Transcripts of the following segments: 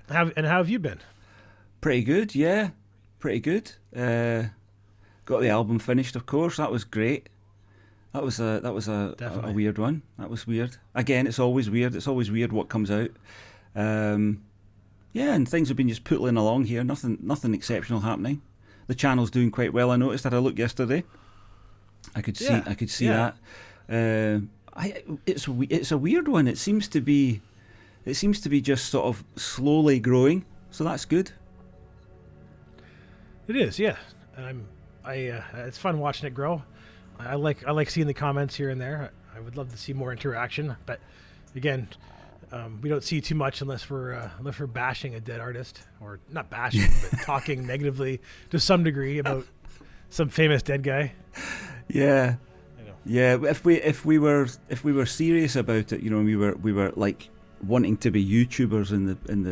How have you been? Pretty good, yeah. Pretty good. Got the album finished, of course. That was great. That was a Definitely. weird one. That was weird. Again, it's always weird. It's always weird what comes out. Um, yeah, and things have been just pootling along here. Nothing exceptional happening. The channel's doing quite well. I noticed. Had a look yesterday. Yeah, I could see yeah. that. It's a weird one. It seems to be just sort of slowly growing. So that's good. It is. Yeah, it's fun watching it grow. I like seeing the comments here and there. I would love to see more interaction, but again, we don't see too much unless we're bashing a dead artist, or not bashing, but talking negatively to some degree about some famous dead guy. Yeah, You know. yeah. If we were serious about it, we were like wanting to be YouTubers in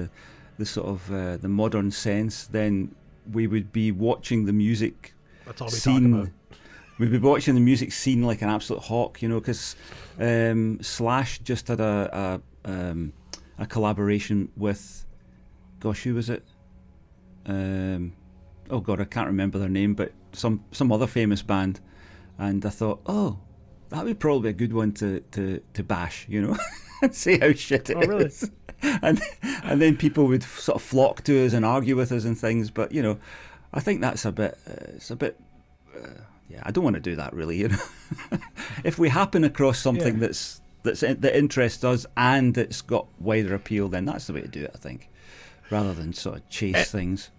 the sort of the modern sense, then we would be watching the music That's all we talk about. scene. We'd be watching the music scene like an absolute hawk, because Slash just had a collaboration with, gosh, who was it? Oh God, I can't remember their name, but some other famous band. And I thought, oh, that would probably be a good one to bash, and say how shit it Oh, really? is. and and then people would sort of flock to us and argue with us and things. But I think that's a bit. It's a bit. Yeah, I don't want to do that really. If we happen across something Yeah. that interests us and it's got wider appeal, then that's the way to do it. I think, rather than sort of Eh, chase things.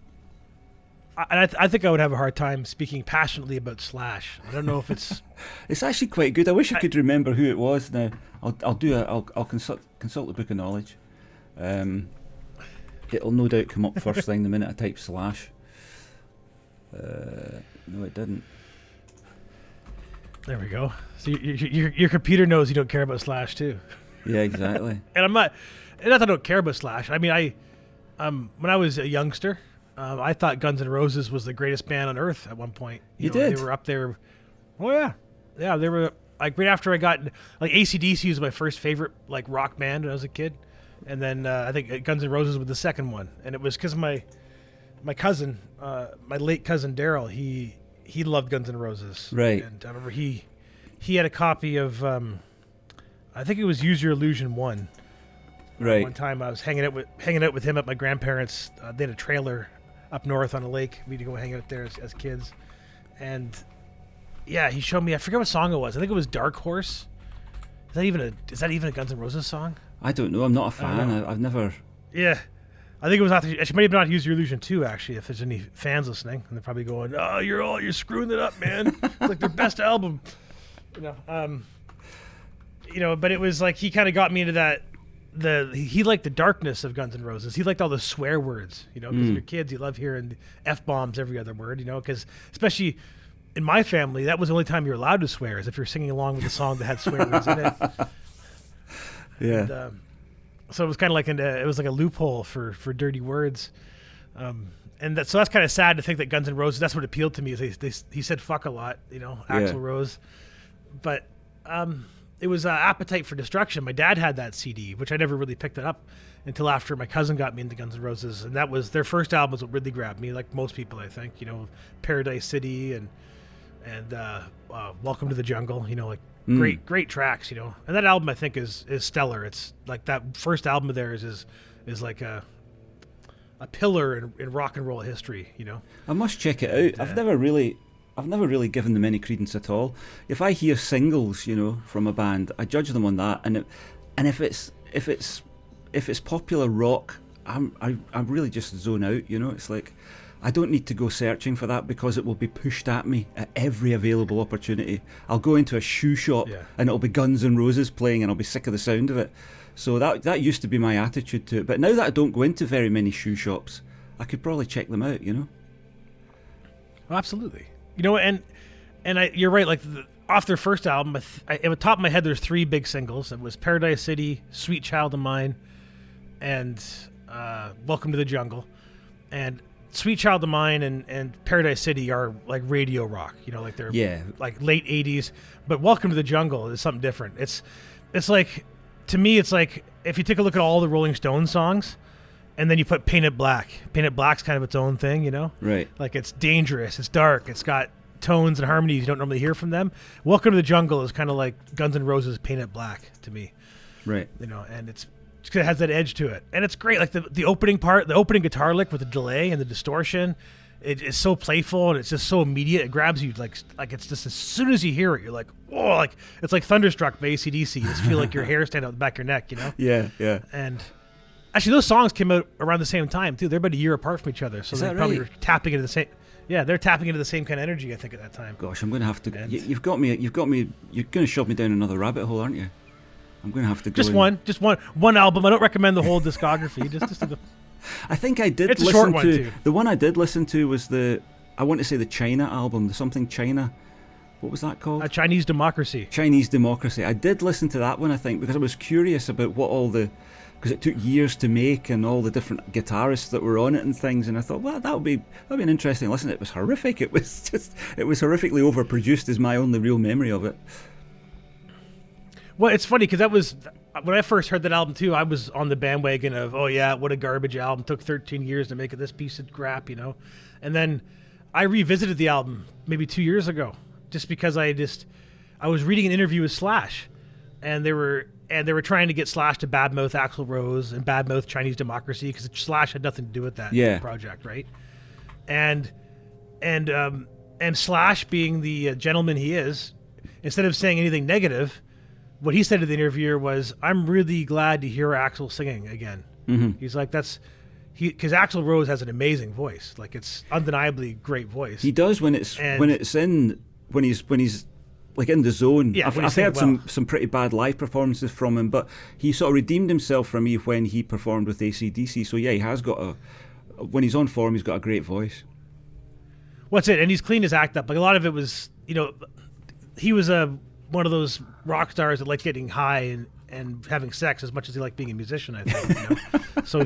I think I would have a hard time speaking passionately about Slash. I don't know if it's. It's actually quite good. I wish I I, could remember who it was now. I'll consult the book of knowledge. Um, It'll no doubt come up first thing the minute I type Slash. No, it didn't. there we go. So your computer knows you don't care about Slash too, Yeah, exactly. and I'm not. And not that I don't care about Slash. I mean, when I was a youngster, I thought Guns N' Roses was the greatest band on earth at one point. You They did? were up there. Oh yeah, yeah. They were like right after I got like AC/DC was my first favorite like rock band when I was a kid, and then I think Guns N' Roses was the second one, and it was because my cousin, my late cousin Daryl, he loved Guns N' Roses, Right, and I remember he had a copy of I think it was Use Your Illusion 1. right. One time I was hanging out with him at my grandparents. They had a trailer up north on a lake. We'd go hang out there as kids, and yeah, he showed me. I forget what song it was. I think it was Dark Horse. Is that even a Guns N' Roses song? I don't know. I'm not a I don't fan. know. I've never. Yeah, I think it was after. She might have not Use Your Illusion 2 actually. If there's any fans listening, and they're probably going, "Oh, you're screwing it up, man. It's like their best album." You know, um, but it was like he kind of got me into that. He liked the darkness of Guns N' Roses. He liked all the swear words, because you're kids, you love hearing f bombs every other word, because especially in my family, that was the only time you're allowed to swear is if you're singing along with a song that had swear words in it. Yeah. And so it was kind of like it was like a loophole for dirty words. So that's kind of sad to think that Guns N' Roses. That's what appealed to me is he said fuck a lot, Yeah. Axl Rose, but it was Appetite for Destruction. My dad had that CD, which I never really picked it up until after my cousin got me into Guns N' Roses, and that was their first album. Was what really grabbed me, like most people, I think. Paradise City and Welcome to the Jungle. Like great tracks. And that album I think is stellar. It's like that first album of theirs is like a pillar in rock and roll history. I must check it And out. I've never really given them any credence at all. If I hear singles, from a band, I judge them on that. And if it's popular rock, I really just zone out. It's like I don't need to go searching for that because it will be pushed at me at every available opportunity. I'll go into a shoe shop Yeah. and it'll be Guns N' Roses playing, and I'll be sick of the sound of it. So that used to be my attitude to it. But now that I don't go into very many shoe shops, I could probably check them out. Well, absolutely. You're right. Like off their first album, at the top of my head, there's three big singles. It was Paradise City, Sweet Child of Mine, and Welcome to the Jungle. And Sweet Child of Mine and Paradise City are like radio rock. Like they're Yeah. like late '80s. But Welcome to the Jungle is something different. It's like, to me, it's like if you take a look at all the Rolling Stones songs, and then you put Painted Black. Painted Black's kind of its own thing, you know? Right. Like, it's dangerous, it's dark, it's got tones and harmonies you don't normally hear from them. Welcome to the Jungle is kind of like Guns N' Roses' Painted Black to me. Right. You know, and it has that edge to it. And it's great. Like the opening part, the opening guitar lick with the delay and the distortion, it is so playful and it's just so immediate. It grabs you like it's just as soon as you hear it, you're like, oh, like it's like Thunderstruck by AC/DC. You just feel like your hair stand out the back of your neck, you know? Yeah, yeah. And actually, those songs came out around the same time too. They're about a year apart from each other, so they probably were tapping into the same. Yeah, they're tapping into the same kind of energy, I think, at that time. Gosh, I'm going to have to. You've got me. You're going to shove me down another rabbit hole, aren't you? I'm going to have to go. Just one album. I don't recommend the whole discography. just I think I did. It's a short one too. The one I did listen to was I want to say the China album, the something China. What was that called? Chinese Democracy. Chinese Democracy. I did listen to that one, I think, because I was curious about because it took years to make and all the different guitarists that were on it and things, and I thought, well, that'll be an interesting listen. It was horrific. It was horrifically overproduced is my only real memory of it. Well, it's funny because that was when I first heard that album too. I was on the bandwagon of, oh yeah, what a garbage album. Took 13 years to make it this piece of crap, you know. And then I revisited the album maybe 2 years ago, just because I was reading an interview with Slash, and they were trying to get Slash to badmouth Axl Rose and badmouth Chinese Democracy because Slash had nothing to do with that project, right? And Slash, being the gentleman he is, instead of saying anything negative, what he said to the interviewer was, "I'm really glad to hear Axl singing again." Mm-hmm. He's like, because Axl Rose has an amazing voice, like it's undeniably great voice. He does when he's like in the zone. Yeah, I've heard some pretty bad live performances from him, but he sort of redeemed himself for me when he performed with AC/DC. So yeah, he has got when he's on form, he's got a great voice. What's it? And he's cleaned his act up. Like a lot of it was, you know, he was one of those rock stars that liked getting high and having sex as much as he liked being a musician, I think. You know? So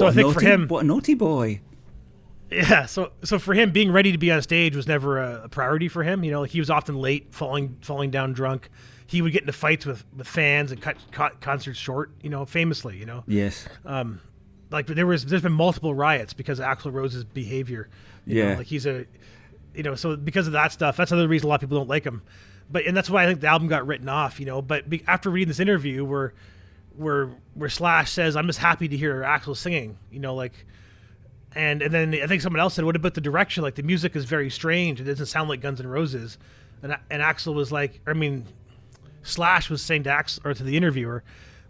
I think for him, what a naughty boy. Yeah, so for him, being ready to be on stage was never a priority for him. You know, like he was often late, falling down drunk. He would get into fights with fans and cut concerts short. You know, famously. You know. Yes. Like there's been multiple riots because of Axl Rose's behavior. You know, like he's so because of that stuff, that's another reason a lot of people don't like him. And that's why I think the album got written off. You know, but after reading this interview where Slash says, "I'm just happy to hear Axl singing," you know, like. And then I think someone else said, what about the direction? Like, the music is very strange. It doesn't sound like Guns N' Roses. And Axl was like, Slash was saying to Axl, or to the interviewer,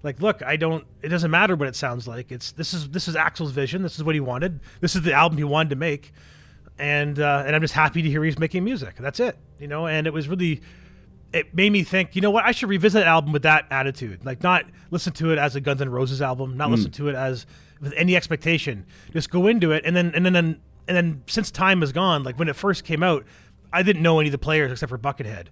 like, look, it doesn't matter what it sounds like. This is Axl's vision. This is what he wanted. This is the album he wanted to make. And I'm just happy to hear he's making music. That's it. You know, and it made me think, you know what, I should revisit the album with that attitude. Like, not listen to it as a Guns N' Roses album, not listen to it as with any expectation. Just go into it, and then since time has gone, like when it first came out, I didn't know any of the players except for Buckethead,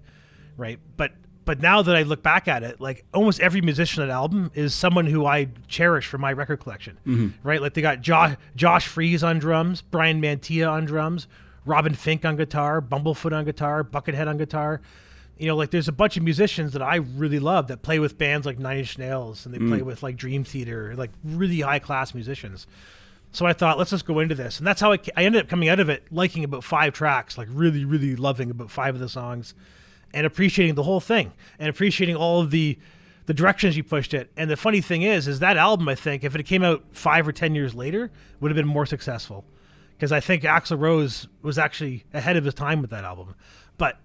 right? But now that I look back at it, like almost every musician on that album is someone who I cherish for my record collection, right? Like they got Josh Freese on drums, Brian Mantilla on drums, Robin Fink on guitar, Bumblefoot on guitar, Buckethead on guitar. You know, like there's a bunch of musicians that I really love that play with bands like Nine Inch Nails, and they play with like Dream Theater, like really high class musicians. So I thought, let's just go into this. And that's how I ended up coming out of it liking about 5 tracks, like really, really loving about 5 of the songs and appreciating the whole thing and appreciating all of the directions you pushed it. And the funny thing is that album, I think, if it came out 5 or 10 years later, would have been more successful. Because I think Axl Rose was actually ahead of his time with that album. But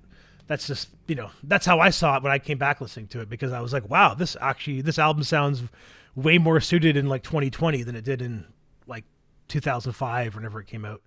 that's just, you know, that's how I saw it when I came back listening to it, because I was like, wow, this album sounds way more suited in like 2020 than it did in like 2005 whenever it came out.